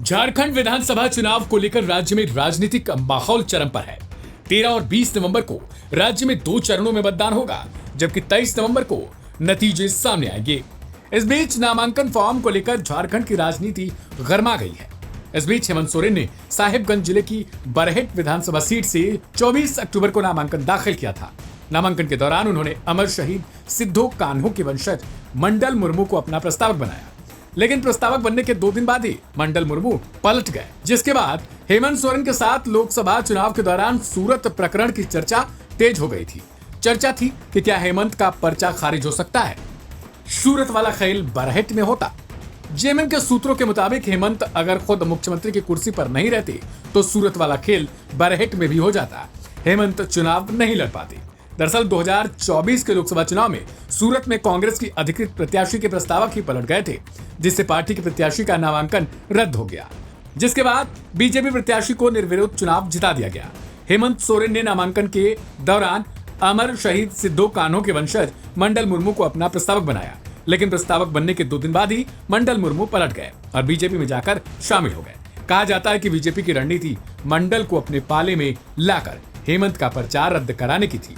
झारखंड विधानसभा चुनाव को लेकर राज्य में राजनीतिक माहौल चरम पर है। 13 और 20 नवंबर को राज्य में 2 चरणों में मतदान होगा, जबकि 23 नवंबर को नतीजे सामने आएंगे। इस बीच नामांकन फॉर्म को लेकर झारखंड की राजनीति गरमा गई है। इस बीच हेमंत सोरेन ने साहिबगंज जिले की बरहेट विधानसभा सीट से 24 अक्टूबर को नामांकन दाखिल किया था। नामांकन के दौरान उन्होंने अमर शहीद सिद्धो कान्हो के वंशज मंडल मुर्मू को अपना प्रस्तावक बनाया, लेकिन प्रस्तावक बनने के 2 दिन बाद ही मंडल मुर्मू पलट गए, जिसके बाद हेमंत सोरेन के साथ लोकसभा चुनाव के दौरान सूरत प्रकरण की चर्चा तेज हो गई थी। चर्चा थी कि क्या हेमंत का पर्चा खारिज हो सकता है। सूरत वाला खेल बरहेट में होता। जेएमएम के सूत्रों के मुताबिक हेमंत अगर खुद मुख्यमंत्री की कुर्सी पर नहीं रहते तो सूरत वाला खेल बरहेट में भी हो जाता। हेमंत चुनाव नहीं लड़ पाते। दरअसल 2024 के लोकसभा चुनाव में सूरत में कांग्रेस की अधिकृत प्रत्याशी के प्रस्तावक ही पलट गए थे, जिससे पार्टी के प्रत्याशी का नामांकन रद्द हो गया, जिसके बाद बीजेपी प्रत्याशी को निर्विरोध चुनाव जिता दिया गया। हेमंत सोरेन ने नामांकन के दौरान अमर शहीद सिद्धो कान्हो के वंशज मंडल मुर्मू को अपना प्रस्तावक बनाया, लेकिन प्रस्तावक बनने के 2 दिन बाद ही मंडल मुर्मू पलट गए और बीजेपी में जाकर शामिल हो गए। कहा जाता है कि बीजेपी की रणनीति मंडल को अपने पाले में लाकर हेमंत का प्रचार रद्द कराने की थी।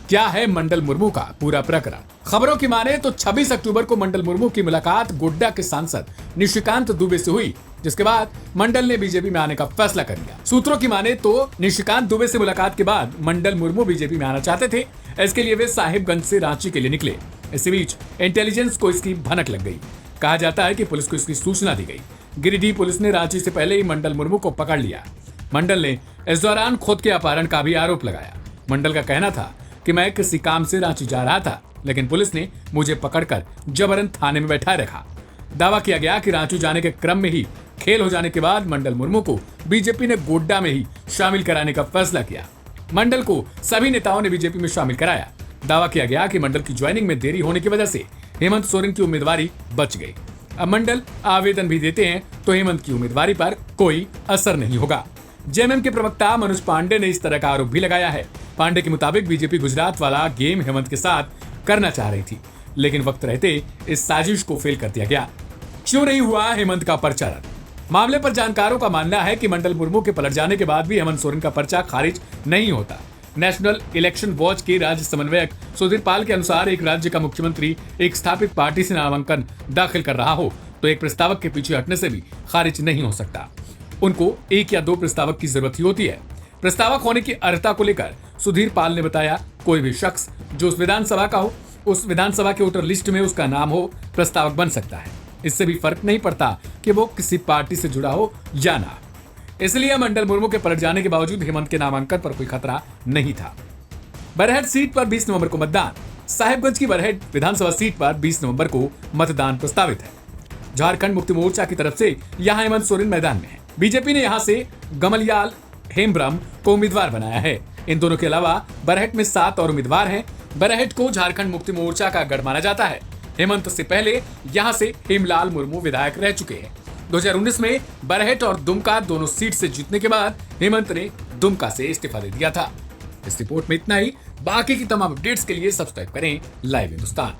क्या है मंडल मुर्मू का पूरा प्रकरण? खबरों की माने तो 26 अक्टूबर को मंडल मुर्मू की मुलाकात गोड्डा के सांसद निशिकांत दुबे से हुई, जिसके बाद मंडल ने बीजेपी में आने का फैसला कर लिया। सूत्रों की माने तो निशिकांत दुबे से मुलाकात के बाद मंडल मुर्मू बीजेपी में आना चाहते थे। इसके लिए वे साहिबगंज से रांची के लिए निकले। इसी बीच इंटेलिजेंस को इसकी भनक लग गई। कहा जाता है कि पुलिस को इसकी सूचना दी गई। गिरिडीह पुलिस ने रांची से पहले ही मंडल मुर्मू को पकड़ लिया। मंडल ने इस दौरान खुद के अपहरण का भी आरोप लगाया। मंडल का कहना था कि मैं किसी काम से रांची जा रहा था, लेकिन पुलिस ने मुझे पकड़कर जबरन थाने में बैठाए रखा। दावा किया गया कि रांची जाने के क्रम में ही खेल हो जाने के बाद मंडल मुर्मू को बीजेपी ने गोड्डा में ही शामिल कराने का फैसला किया। मंडल को सभी नेताओं ने बीजेपी में शामिल कराया। दावा किया गया कि मंडल की ज्वाइनिंग में देरी होने की वजह से हेमंत सोरेन की उम्मीदवारी बच गई। अब मंडल आवेदन भी देते हैं तो हेमंत की उम्मीदवारी पर कोई असर नहीं होगा। जेएमएम के प्रवक्ता मनोज पांडे ने इस तरह का आरोप भी लगाया है। पांडे के मुताबिक बीजेपी गुजरात वाला गेम हेमंत के साथ करना चाह रही थी, लेकिन वक्त रहते इस साजिश को फेल कर दिया गया। क्यों नहीं हुआ हेमंत का पर्चा रद्द? मामले पर जानकारों का मानना है कि मंडल मुर्मू के पलट जाने के बाद भी हेमंत सोरेन का पर्चा खारिज नहीं होता। नेशनल इलेक्शन वॉच के राज्य समन्वयक सुधीर पाल के अनुसार एक राज्य का मुख्यमंत्री एक स्थापित पार्टी से नामांकन दाखिल कर रहा हो तो एक प्रस्तावक के पीछे हटने से भी खारिज नहीं हो सकता। उनको 1 या 2 प्रस्तावक की जरूरत ही होती है। प्रस्तावक होने की अर्हता को लेकर सुधीर पाल ने बताया, कोई भी शख्स जो उस विधानसभा का हो, उस विधानसभा के वोटर लिस्ट में उसका नाम हो, प्रस्तावक बन सकता है। इससे भी फर्क नहीं पड़ता कि वो किसी पार्टी से जुड़ा हो या ना। इसलिए मंडल मुर्मू के पलट जाने के बावजूद हेमंत के नामांकन पर कोई खतरा नहीं था। बरहेट सीट पर 20 नवंबर को मतदान। साहिबगंज की बरहेट विधानसभा सीट पर 20 नवंबर को मतदान प्रस्तावित है। झारखंड मुक्ति मोर्चा की तरफ से यहां हेमंत सोरेन मैदान में है। बीजेपी ने यहां से गमलयाल हेम्ब्रम को उम्मीदवार बनाया है। इन दोनों के अलावा बरहेट में 7 और उम्मीदवार हैं। बरहेट को झारखंड मुक्ति मोर्चा का गढ़ माना जाता है। हेमंत से पहले यहां से हेमलाल मुर्मू विधायक रह चुके हैं। 2019 में बरहेट और दुमका दोनों सीट से जीतने के बाद हेमंत ने दुमका से इस्तीफा दे दिया था। इस रिपोर्ट में इतना ही। बाकी की तमाम अपडेट्स के लिए सब्सक्राइब करें लाइव हिंदुस्तान।